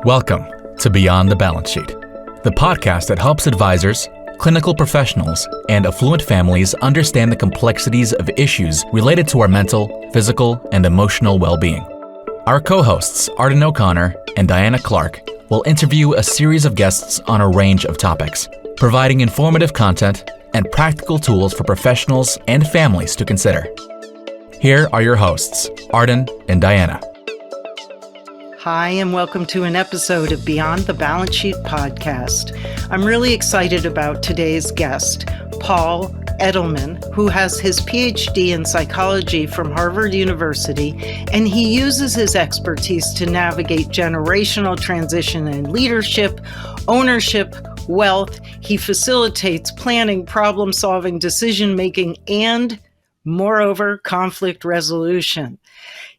Welcome to Beyond the Balance Sheet, the podcast that helps advisors, clinical professionals, and affluent families understand the complexities of issues related to our mental, physical, and emotional well-being. Our co-hosts, Arden O'Connor and Diana Clark, will interview a series of guests on a range of topics, providing informative content and practical tools for professionals and families to consider. Here are your hosts, Arden and Diana. Hi, and welcome to an episode of Beyond the Balance Sheet podcast. I'm really excited about today's guest, Paul Edelman, who has his PhD in psychology from Harvard University, and he uses his expertise to navigate generational transition in leadership, ownership, wealth. He facilitates planning, problem-solving, decision-making, and, moreover, conflict resolution.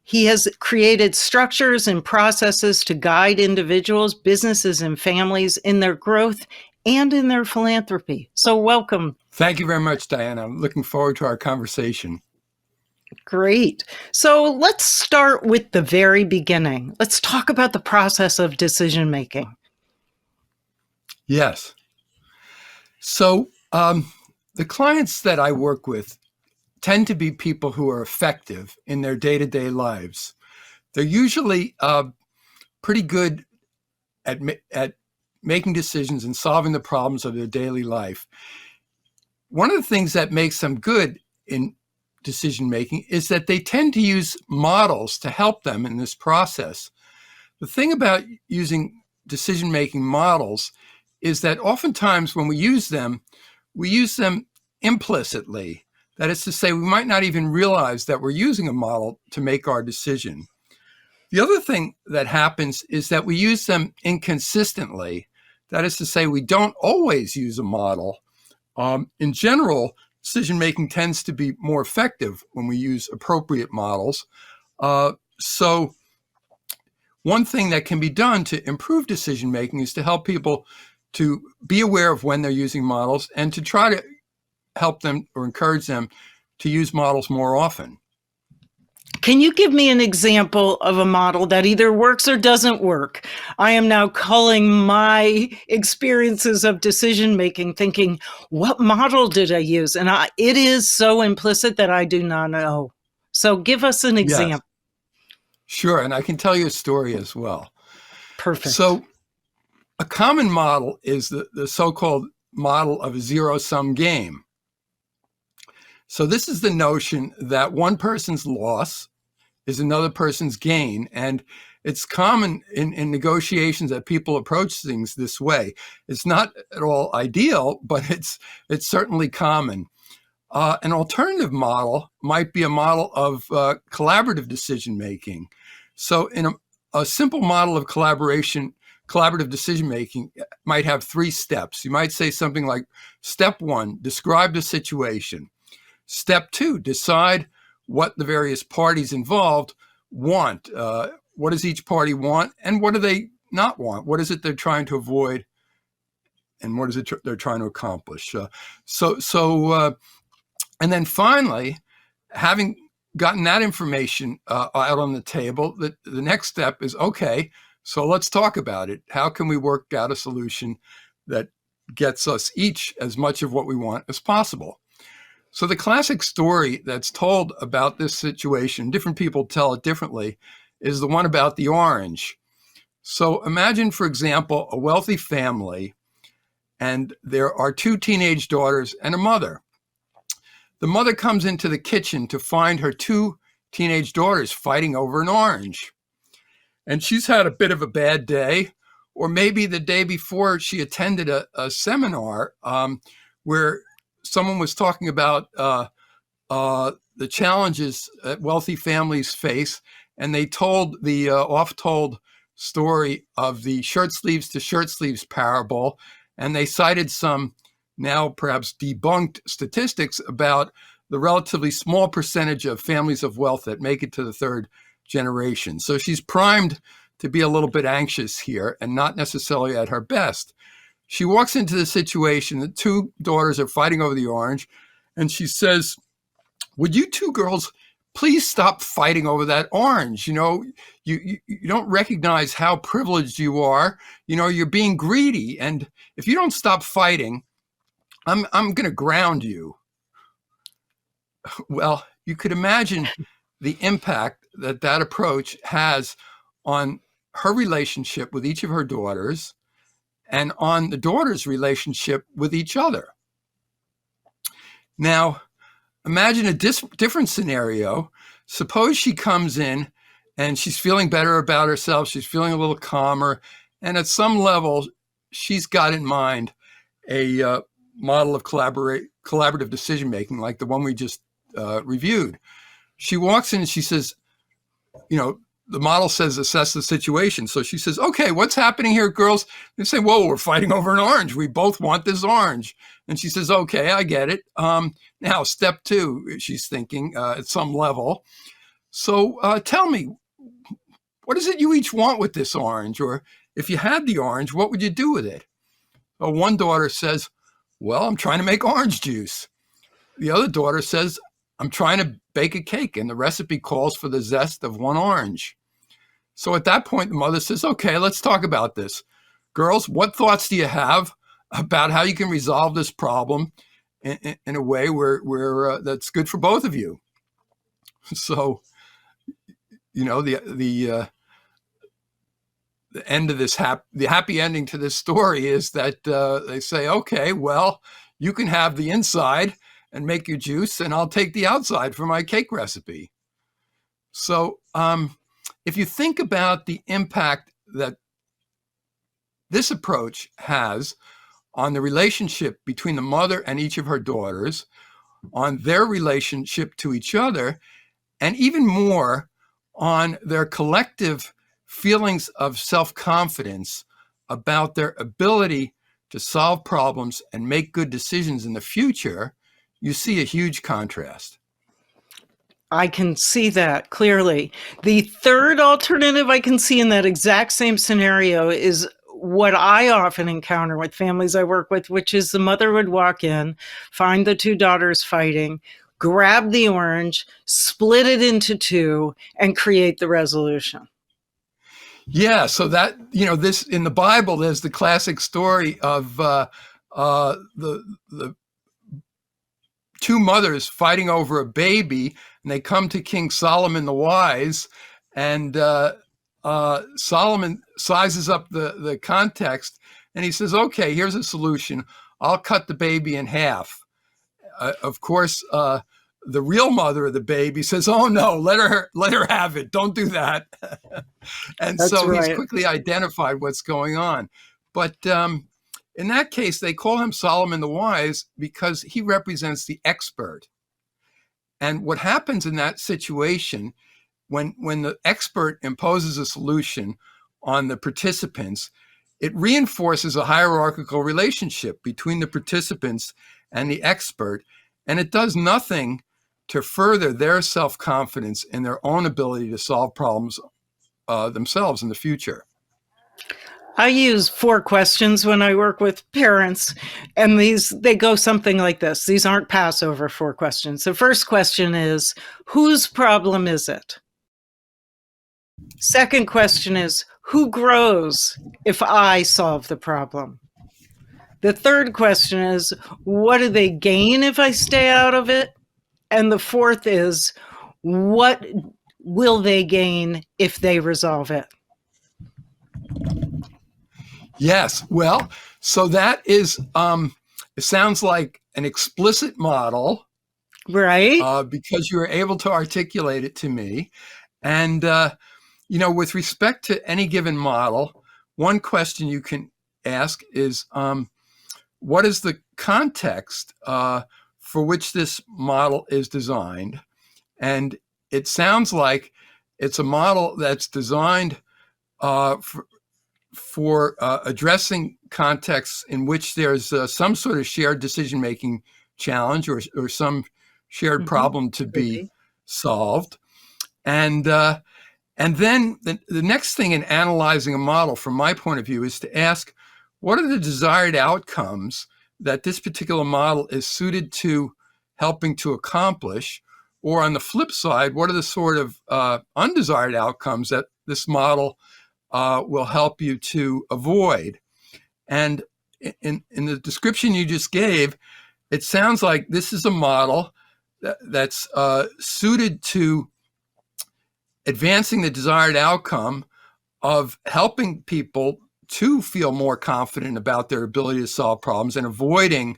He has created structures and processes to guide individuals, businesses, and families in their growth and in their philanthropy. So welcome. Thank you very much, Diana. I'm looking forward to our conversation. Great. So let's start with the very beginning. Let's talk about the process of decision-making. Yes. So the clients that I work with tend to be people who are effective in their day-to-day lives. They're usually pretty good at making decisions and solving the problems of their daily life. One of the things that makes them good in decision-making is that they tend to use models to help them in this process. The thing about using decision-making models is that oftentimes when we use them implicitly. That is to say, we might not even realize that we're using a model to make our decision. The other thing that happens is that we use them inconsistently. That is to say, we don't always use a model. In general, decision-making tends to be more effective when we use appropriate models. So one thing that can be done to improve decision-making is to help people to be aware of when they're using models and to try to help them or encourage them to use models more often. Can you give me an example of a model that either works or doesn't work? I am now culling my experiences of decision-making, thinking, what model did I use? And it is so implicit that I do not know. So give us an example. Yes. Sure, and I can tell you a story as well. Perfect. So a common model is the so-called model of a zero-sum game. So this is the notion that one person's loss is another person's gain. And it's common in negotiations that people approach things this way. It's not at all ideal, but it's certainly common. An alternative model might be a model of collaborative decision-making. So in a simple model of collaborative decision-making might have 3 steps. You might say something like, step 1, describe the situation. Step 2, decide what the various parties involved want. What does each party want and what do they not want? What is it they're trying to avoid and what is it they're trying to accomplish? And then finally, having gotten that information out on the table, the next step is, okay, so let's talk about it. How can we work out a solution that gets us each as much of what we want as possible? So the classic story that's told about this situation, different people tell it differently, is the one about the orange. So imagine, for example, a wealthy family, and there are 2 teenage daughters and a mother. The mother comes into the kitchen to find her 2 teenage daughters fighting over an orange. And she's had a bit of a bad day, or maybe the day before she attended a seminar where someone was talking about the challenges that wealthy families face, and they told the oft-told story of the shirt sleeves to shirt sleeves parable, and they cited some now perhaps debunked statistics about the relatively small percentage of families of wealth that make it to the 3rd generation. So she's primed to be a little bit anxious here and not necessarily at her best. She walks into the situation, the 2 daughters are fighting over the orange, and she says, would you 2 girls please stop fighting over that orange. You don't recognize how privileged you are. You're being greedy. And if you don't stop fighting, I'm going to ground you. Well, you could imagine the impact that approach has on her relationship with each of her daughters and on the daughters' relationship with each other. Now, imagine a different scenario. Suppose she comes in and she's feeling better about herself. She's feeling a little calmer. And at some level, she's got in mind a model of collaborative decision-making like the one we just reviewed. She walks in and she says, the model says, assess the situation. So she says, okay, what's happening here, girls? They say, whoa, we're fighting over an orange. We both want this orange. And she says, okay, I get it. Now, step 2, she's thinking at some level. So tell me, what is it you each want with this orange? Or if you had the orange, what would you do with it? Well, one daughter says, well, I'm trying to make orange juice. The other daughter says, I'm trying to bake a cake, and the recipe calls for the zest of one orange. So at that point, the mother says, okay, let's talk about this. Girls, what thoughts do you have about how you can resolve this problem in a way where that's good for both of you? So, the end of this the happy ending to this story is that they say, okay, well, you can have the inside and make your juice, and I'll take the outside for my cake recipe. So if you think about the impact that this approach has on the relationship between the mother and each of her daughters, on their relationship to each other, and even more on their collective feelings of self-confidence about their ability to solve problems and make good decisions in the future, you see a huge contrast. I can see that clearly. The third alternative I can see in that exact same scenario is what I often encounter with families I work with, which is the mother would walk in, find the 2 daughters fighting, grab the orange, split it into 2, and create the resolution. Yeah, so that, this in the Bible, there's the classic story of the 2 mothers fighting over a baby, and they come to King Solomon the Wise, and Solomon sizes up the context, and he says, okay, here's a solution. I'll cut the baby in half. Of course, the real mother of the baby says, oh no, let her have it. Don't do that. And That's so right. He's quickly identified what's going on. But in that case, they call him Solomon the Wise because he represents the expert. And what happens in that situation, when the expert imposes a solution on the participants, it reinforces a hierarchical relationship between the participants and the expert, and it does nothing to further their self-confidence in their own ability to solve problems themselves in the future. I use 4 questions when I work with parents, and they go something like this. These aren't Passover 4 questions. The first question is, whose problem is it? Second question is, who grows if I solve the problem? The third question is, what do they gain if I stay out of it? And the fourth is, what will they gain if they resolve it? Yes. Well, so that is, it sounds like an explicit model. Right. Because you were able to articulate it to me. And, with respect to any given model, one question you can ask is, what is the context for which this model is designed? And it sounds like it's a model that's designed for addressing contexts in which there's some sort of shared decision-making challenge or some shared problem to be solved. And then the next thing in analyzing a model, from my point of view, is to ask, what are the desired outcomes that this particular model is suited to helping to accomplish, Or on the flip side, what are the sort of undesired outcomes that this model will help you to avoid? And in the description you just gave, it sounds like this is a model that's suited to advancing the desired outcome of helping people to feel more confident about their ability to solve problems and avoiding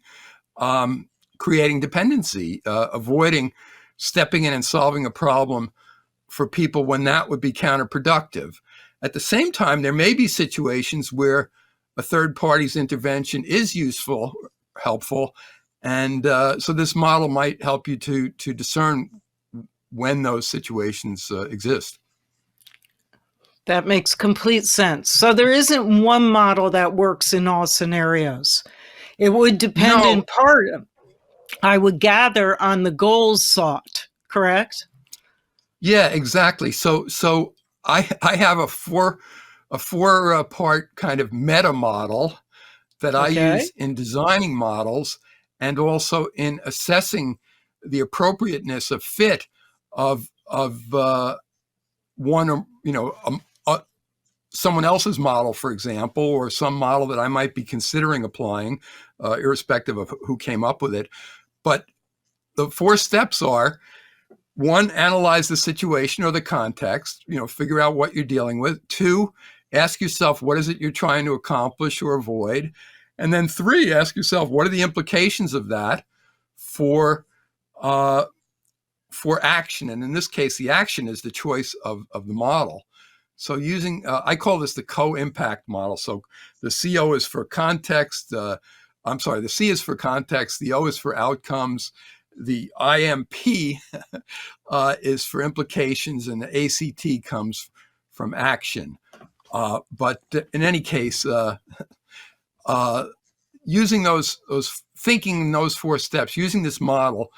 creating dependency, avoiding stepping in and solving a problem for people when that would be counterproductive. At the same time, there may be situations where a third party's intervention is useful, helpful, and so this model might help you to discern when those situations exist. That makes complete sense. So there isn't one model that works in all scenarios. It would depend in part, I would gather, on the goals sought, correct? Yeah, exactly. So I have a four part kind of meta model that I use in designing models and also in assessing the appropriateness of fit of one, someone else's model, for example, or some model that I might be considering applying, irrespective of who came up with it. But the 4 steps are: 1, analyze the situation or the context, figure out what you're dealing with. 2, ask yourself, what is it you're trying to accomplish or avoid? And then 3, ask yourself, what are the implications of that for action? And in this case, the action is the choice of the model. So using, I call this the co-impact model. So the CO is for context. The C is for context. The O is for outcomes. The IMP is for implications, and the ACT comes from action. But in any case, using thinking those 4 steps, using this model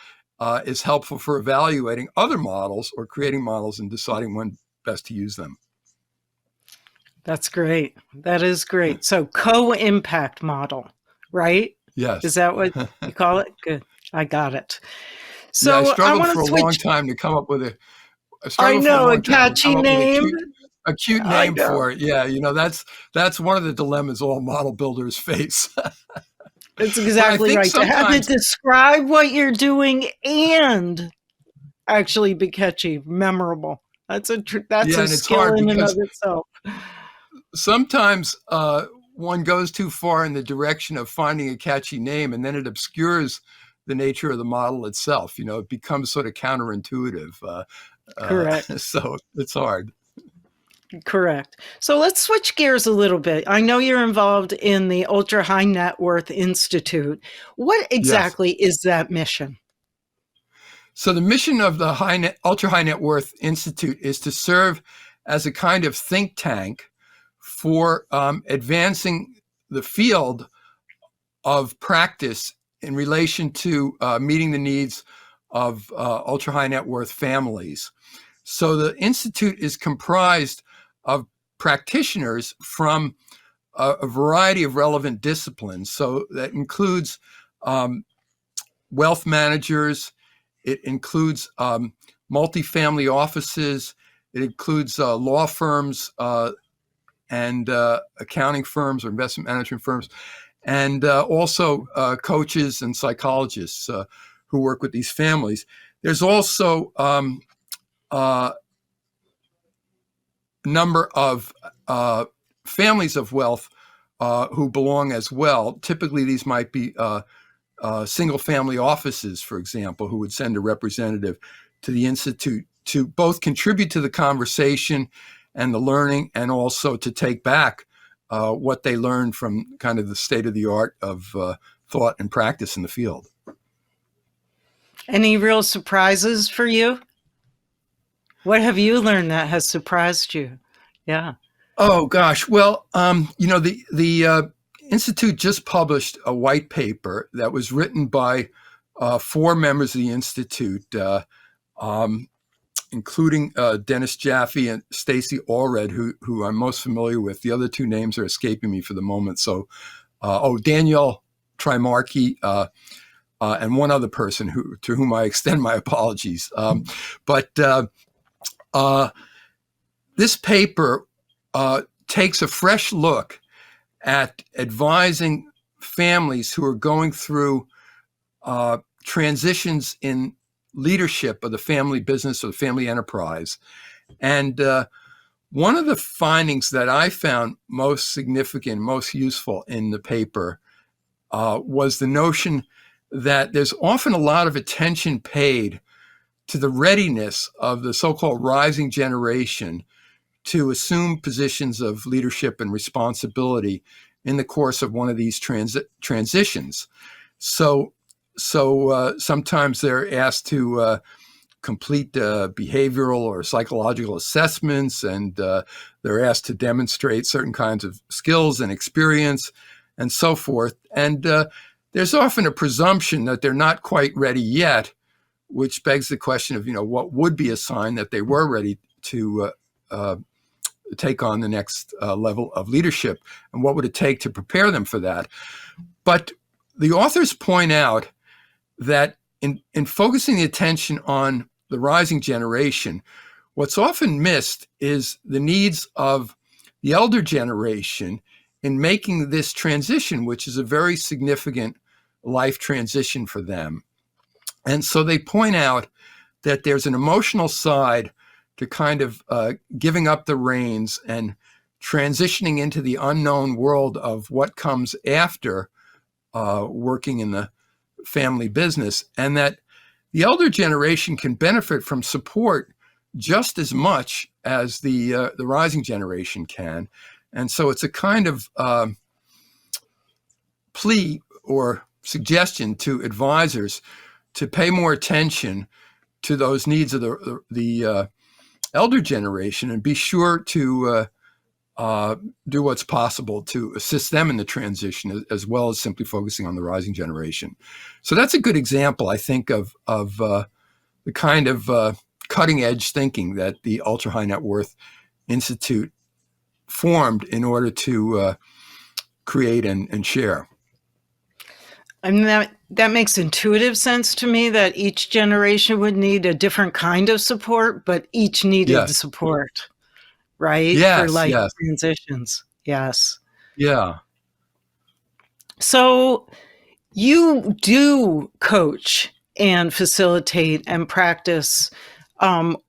is helpful for evaluating other models or creating models and deciding when best to use them. That's great. That is great. So co-impact model, right? Yes. Is that what you call it? Good. I got it. So I struggled for a long time to come up with a catchy name. A cute name for it. Yeah, that's one of the dilemmas all model builders face. It's exactly right. To have it describe what you're doing and actually be catchy, memorable. That's a skill in and of itself. Sometimes one goes too far in the direction of finding a catchy name, and then it obscures the nature of the model itself. It becomes sort of counterintuitive. Correct. So it's hard. Correct. So let's switch gears a little bit. I know you're involved in the Ultra High Net Worth Institute. What exactly is that mission? So the mission of the Ultra High Net Worth Institute is to serve as a kind of think tank for advancing the field of practice in relation to meeting the needs of ultra high net worth families. So the Institute is comprised of practitioners from a variety of relevant disciplines. So that includes wealth managers, it includes multifamily offices, it includes law firms and accounting firms or investment management firms, and also coaches and psychologists who work with these families. There's also a number of families of wealth who belong as well. Typically, these might be single-family offices, for example, who would send a representative to the Institute to both contribute to the conversation and the learning, and also to take back what they learned from kind of the state-of-the-art of thought and practice in the field. Any real surprises for you? What have you learned that has surprised you? Yeah. Oh, gosh. Well, the Institute just published a white paper that was written by 4 members of the Institute, including Dennis Jaffe and Stacy Allred, who I'm most familiar with. The other 2 names are escaping me for the moment. So, Danielle Trimarchi, and one other person to whom I extend my apologies. But this paper takes a fresh look at advising families who are going through transitions in leadership of the family business or the family enterprise. And one of the findings that I found most significant, most useful in the paper was the notion that there's often a lot of attention paid to the readiness of the so-called rising generation to assume positions of leadership and responsibility in the course of one of these transitions. So sometimes they're asked to complete behavioral or psychological assessments, and they're asked to demonstrate certain kinds of skills and experience and so forth. And there's often a presumption that they're not quite ready yet, which begs the question of, what would be a sign that they were ready to take on the next level of leadership, and what would it take to prepare them for that? But the authors point out that in focusing the attention on the rising generation, what's often missed is the needs of the elder generation in making this transition, which is a very significant life transition for them. And so they point out that there's an emotional side to kind of giving up the reins and transitioning into the unknown world of what comes after working in the family business, and that the elder generation can benefit from support just as much as the rising generation can. And so it's a kind of plea or suggestion to advisors to pay more attention to those needs of the elder generation and be sure to do what's possible to assist them in the transition, as well as simply focusing on the rising generation. So that's a good example, I think, of the kind of cutting edge thinking that the Ultra High Net Worth Institute formed in order to create and share. I mean, that makes intuitive sense to me, that each generation would need a different kind of support, but each needed the support, right? Yes, for life yes. transitions. Yes. Yeah. So you do coach and facilitate and practice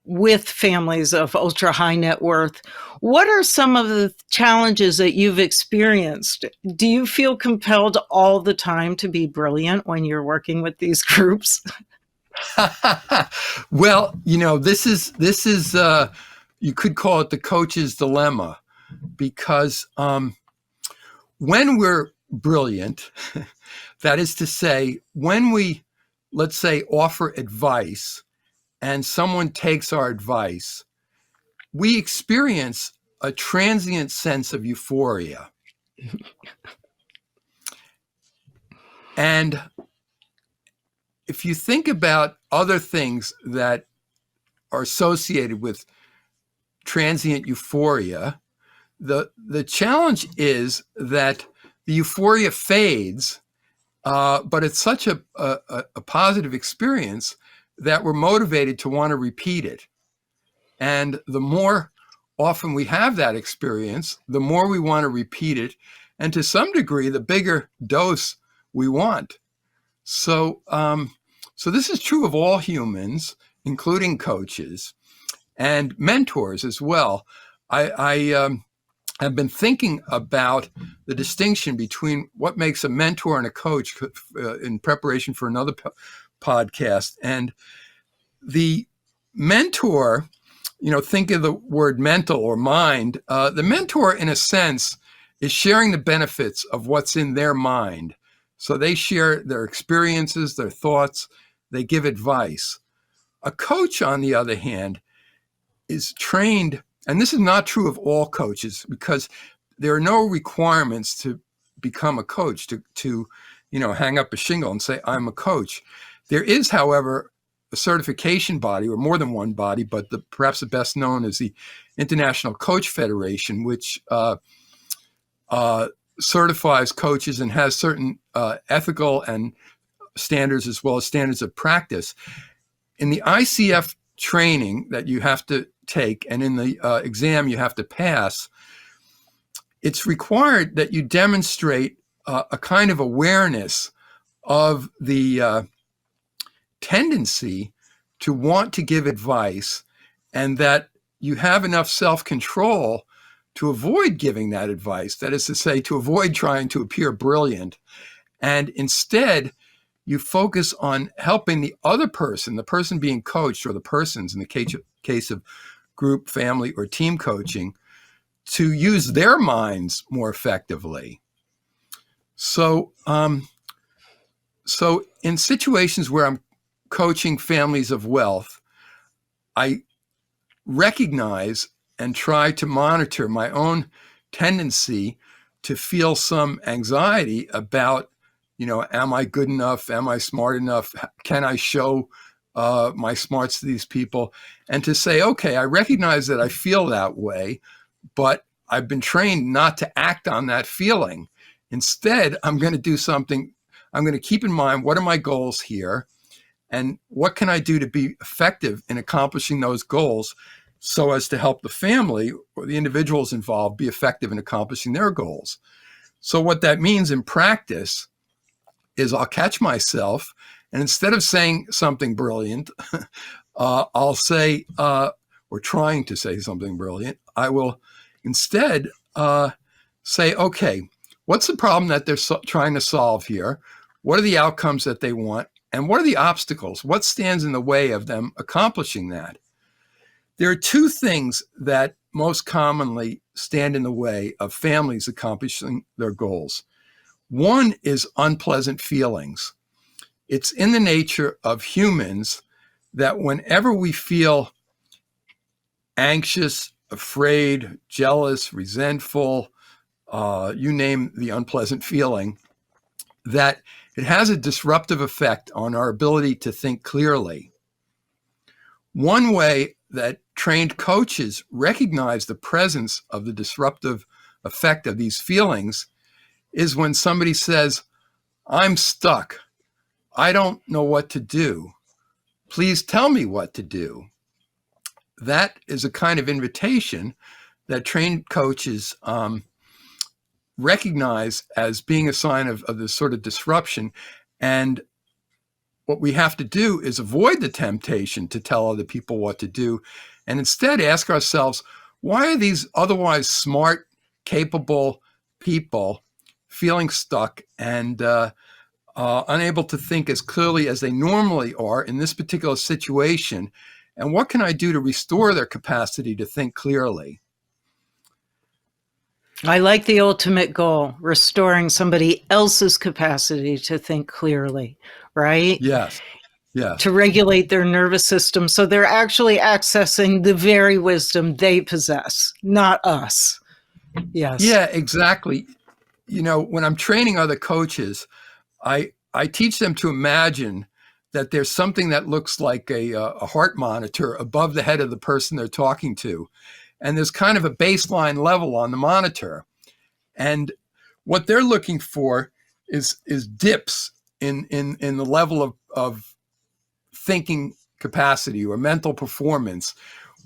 with families of ultra high net worth. What are some of the challenges that you've experienced? Do you feel compelled all the time to be brilliant when you're working with these groups? Well, this is you could call it the coach's dilemma, because when we're brilliant, that is to say, when we, let's say, offer advice and someone takes our advice, we experience a transient sense of euphoria. And if you think about other things that are associated with transient euphoria, the challenge is that the euphoria fades, but it's such a positive experience that we're motivated to want to repeat it. And the more often we have that experience, the more we want to repeat it. And to some degree, the bigger dose we want. So this is true of all humans, including coaches and mentors as well. I have been thinking about the distinction between what makes a mentor and a coach in preparation for another podcast. And the mentor, think of the word mental or mind. The mentor, in a sense, is sharing the benefits of what's in their mind. So they share their experiences, their thoughts, they give advice. A coach, on the other hand, is trained, and this is not true of all coaches, because there are no requirements to become a coach, to hang up a shingle and say, I'm a coach. There is, however, a certification body, or more than one body, but perhaps the best known is the International Coach Federation, which certifies coaches and has certain ethical and standards as well as standards of practice. In the ICF training that you have to take and in the exam you have to pass, it's required that you demonstrate a kind of awareness of the tendency to want to give advice, and that you have enough self-control to avoid giving that advice. That is to say, to avoid trying to appear brilliant. And instead, you focus on helping the other person, the person being coached, or the persons in the case of group, family, or team coaching, to use their minds more effectively. So in situations where I'm coaching families of wealth, I recognize and try to monitor my own tendency to feel some anxiety about, am I good enough? Am I smart enough? Can I show my smarts to these people? And to say, okay, I recognize that I feel that way, but I've been trained not to act on that feeling. Instead, I'm going to do something. I'm going to keep in mind, what are my goals here? And what can I do to be effective in accomplishing those goals so as to help the family or the individuals involved be effective in accomplishing their goals? So what that means in practice is I'll catch myself, and instead of saying something brilliant, I'll say, or trying to say something brilliant, I will instead say, okay, what's the problem that they're trying to solve here? What are the outcomes that they want? And what are the obstacles? What stands in the way of them accomplishing that? There are two things that most commonly stand in the way of families accomplishing their goals. One is unpleasant feelings. It's in the nature of humans that whenever we feel anxious, afraid, jealous, resentful, you name the unpleasant feeling, that it has a disruptive effect on our ability to think clearly. One way that trained coaches recognize the presence of the disruptive effect of these feelings is when somebody says, I'm stuck. I don't know what to do. Please tell me what to do. That is a kind of invitation that trained coaches recognize as being a sign of this sort of disruption. And what we have to do is avoid the temptation to tell other people what to do, and instead ask ourselves, why are these otherwise smart, capable people feeling stuck and unable to think as clearly as they normally are in this particular situation? And what can I do to restore their capacity to think clearly? I like the ultimate goal, restoring somebody else's capacity to think clearly, right? Yes. Yes. To regulate their nervous system so they're actually accessing the very wisdom they possess, not us. Yes. Yeah, exactly. When I'm training other coaches, I teach them to imagine that there's something that looks like a heart monitor above the head of the person they're talking to. And there's kind of a baseline level on the monitor. And what they're looking for is dips in the level of thinking capacity or mental performance.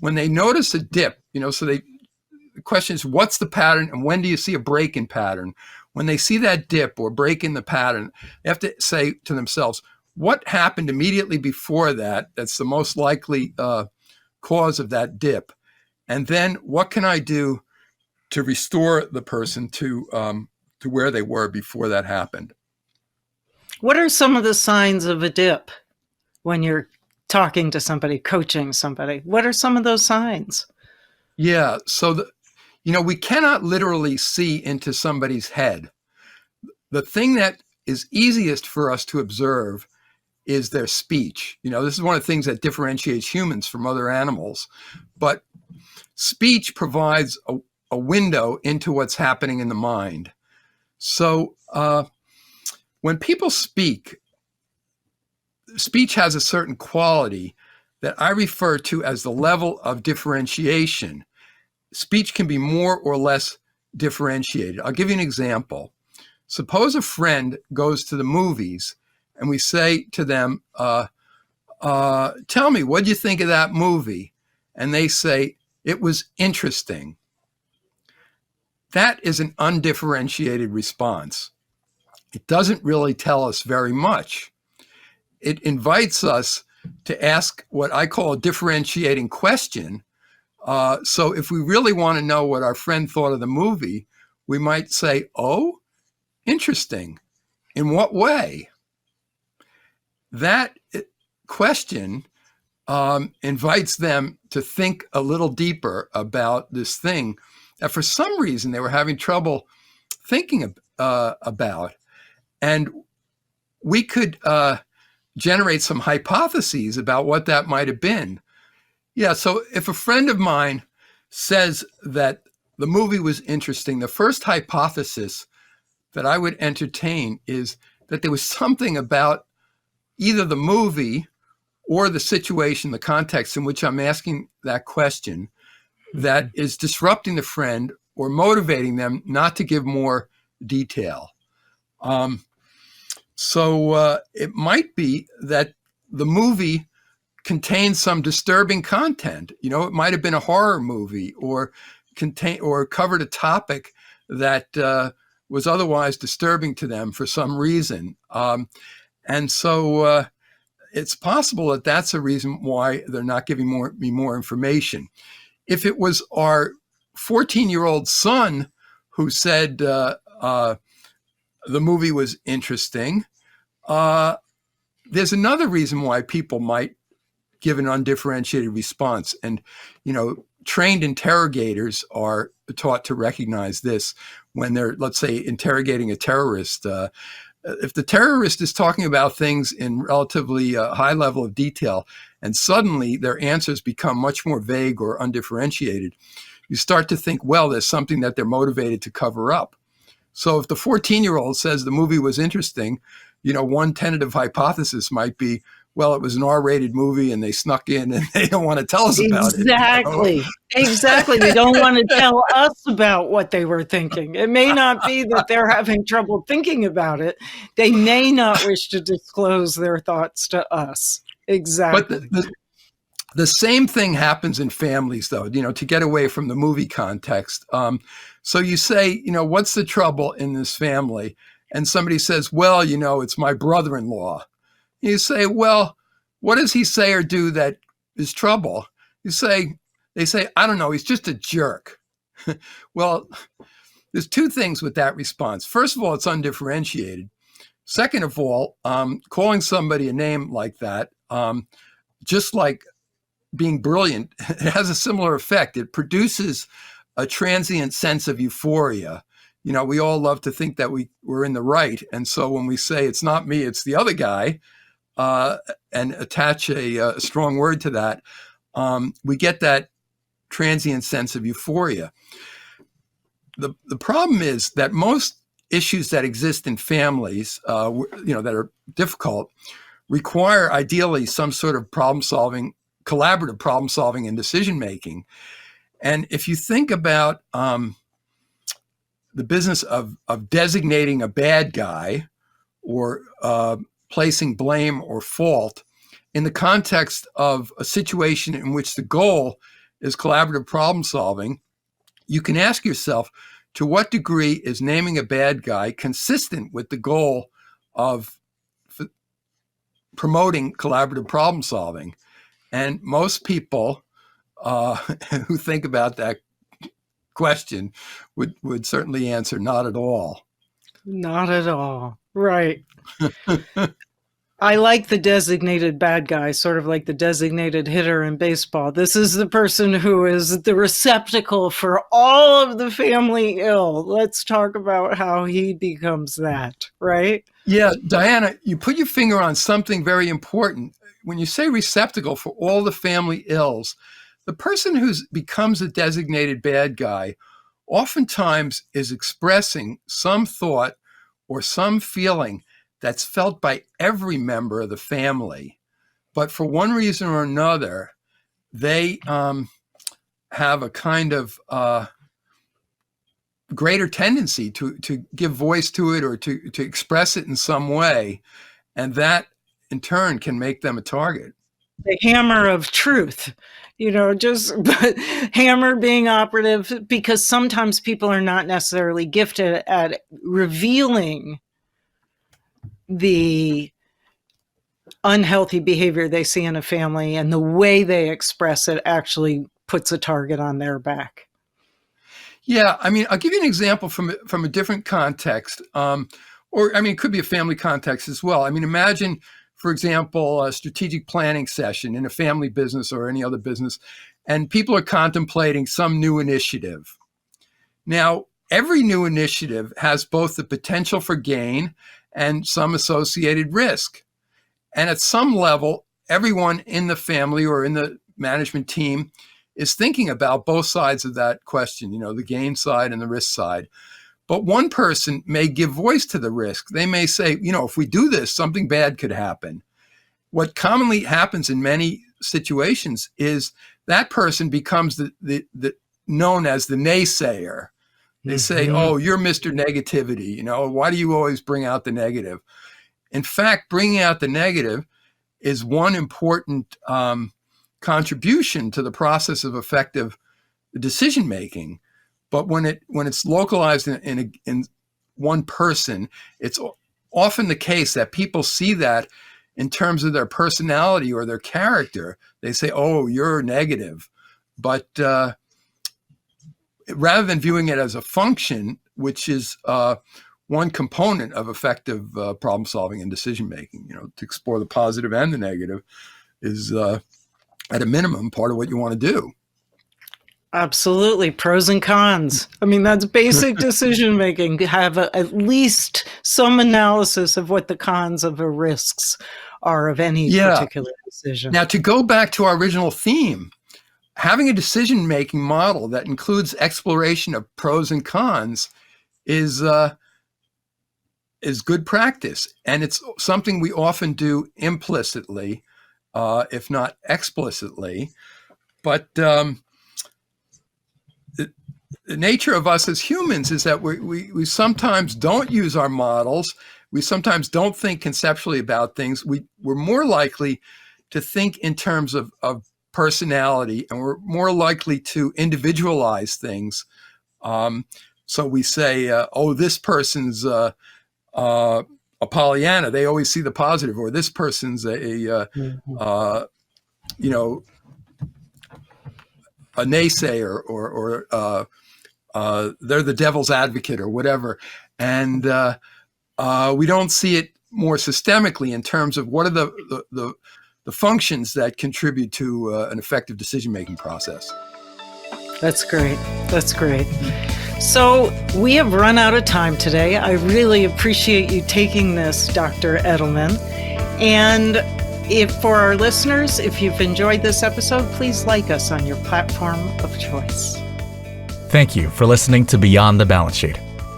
When they notice a dip, the question is, what's the pattern and when do you see a break in pattern? When they see that dip or break in the pattern, they have to say to themselves, what happened immediately before that that's the most likely cause of that dip? And then what can I do to restore the person to where they were before that happened? What are some of the signs of a dip when you're talking to somebody, coaching somebody? What are some of those signs? Yeah, so we cannot literally see into somebody's head. The thing that is easiest for us to observe is their speech. This is one of the things that differentiates humans from other animals. But speech provides a window into what's happening in the mind. So when people speak, speech has a certain quality that I refer to as the level of differentiation. Speech can be more or less differentiated. I'll give you an example. Suppose a friend goes to the movies and we say to them, tell me, what do you think of that movie? And they say, it was interesting. That is an undifferentiated response. It doesn't really tell us very much. It invites us to ask what I call a differentiating question. So if we really want to know what our friend thought of the movie, we might say, oh, interesting. In what way? That question invites them to think a little deeper about this thing that for some reason they were having trouble thinking about. And we could generate some hypotheses about what that might have been. Yeah, so if a friend of mine says that the movie was interesting, the first hypothesis that I would entertain is that there was something about either the movie or the situation, the context in which I'm asking that question, that is disrupting the friend or motivating them not to give more detail. So it might be that the movie contains some disturbing content. You know, it might have been a horror movie or covered a topic that was otherwise disturbing to them for some reason. And so it's possible that that's a reason why they're not giving me more information. If it was our 14-year-old son who said the movie was interesting, there's another reason why people might give an undifferentiated response. And, you know, trained interrogators are taught to recognize this when they're, let's say, interrogating a terrorist. If the terrorist is talking about things in relatively high level of detail, and suddenly their answers become much more vague or undifferentiated, you start to think, well, there's something that they're motivated to cover up. So if the 14-year-old says the movie was interesting, you know, one tentative hypothesis might be, well, it was an R-rated movie and they snuck in and they don't want to tell us about it. Exactly. Exactly. They don't want to tell us about what they were thinking. It may not be that they're having trouble thinking about it. They may not wish to disclose their thoughts to us. Exactly. But the same thing happens in families, though, you know, to get away from the movie context. So you say, you know, what's the trouble in this family? And somebody says, well, you know, it's my brother-in-law. You say, well, what does he say or do that is trouble? They say, I don't know, he's just a jerk. Well, there's two things with that response. First of all, it's undifferentiated. Second of all, calling somebody a name like that, just like being brilliant, it has a similar effect. It produces a transient sense of euphoria. You know, we all love to think that we're in the right. And so when we say it's not me, it's the other guy, and attach a strong word to that, we get that transient sense of euphoria. The problem is that most issues that exist in families, you know, that are difficult, require ideally some sort of collaborative problem solving and decision making. And if you think about the business of designating a bad guy or placing blame or fault in the context of a situation in which the goal is collaborative problem solving, you can ask yourself, to what degree is naming a bad guy consistent with the goal of promoting collaborative problem solving? And most people who think about that question would certainly answer not at all. Not at all. Right. I like the designated bad guy, sort of like the designated hitter in baseball. This is the person who is the receptacle for all of the family ill. Let's talk about how he becomes that, right? Yeah, Diana, you put your finger on something very important. When you say receptacle for all the family ills, the person who becomes a designated bad guy oftentimes is expressing some thought or some feeling that's felt by every member of the family. But for one reason or another, they have a kind of greater tendency to give voice to it or to express it in some way. And that, in turn, can make them a target. The hammer of truth, just hammer being operative, because sometimes people are not necessarily gifted at revealing the unhealthy behavior they see in a family, and the way they express it actually puts a target on their back. Yeah, I mean, I'll give you an example from a different context, it could be a family context as well. I mean, imagine, for example, a strategic planning session in a family business or any other business, and people are contemplating some new initiative. Now, every new initiative has both the potential for gain and some associated risk. And at some level, everyone in the family or in the management team is thinking about both sides of that question, the gain side and the risk side. But one person may give voice to the risk. They may say, if we do this, something bad could happen. What commonly happens in many situations is that person becomes the known as the naysayer. They say, oh, you're Mr. Negativity. Why do you always bring out the negative? In fact, bringing out the negative is one important contribution to the process of effective decision making. But when it's localized in one person, it's often the case that people see that in terms of their personality or their character. They say, oh, you're negative. But rather than viewing it as a function, which is one component of effective problem solving and decision making, to explore the positive and the negative is at a minimum part of what you want to do. Absolutely. Pros and cons. I mean, that's basic decision making. Have at least some analysis of what the cons of the risks are of any particular decision. Now, to go back to our original theme, having a decision making model that includes exploration of pros and cons is good practice. And it's something we often do implicitly, if not explicitly. But the nature of us as humans is that we sometimes don't use our models. We sometimes don't think conceptually about things. We're more likely to think in terms of personality, and we're more likely to individualize things. So we say, oh, this person's a Pollyanna. They always see the positive, or this person's a naysayer, or they're the devil's advocate or whatever. And we don't see it more systemically in terms of what are the functions that contribute to an effective decision-making process. That's great. That's great. So we have run out of time today. I really appreciate you taking this, Dr. Edelman. And for our listeners, if you've enjoyed this episode, please like us on your platform of choice. Thank you for listening to Beyond the Balance Sheet,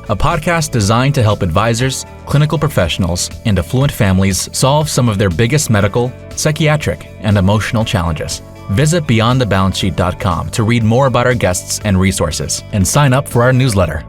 a podcast designed to help advisors, clinical professionals, and affluent families solve some of their biggest medical, psychiatric, and emotional challenges. Visit beyondthebalancesheet.com to read more about our guests and resources, and sign up for our newsletter.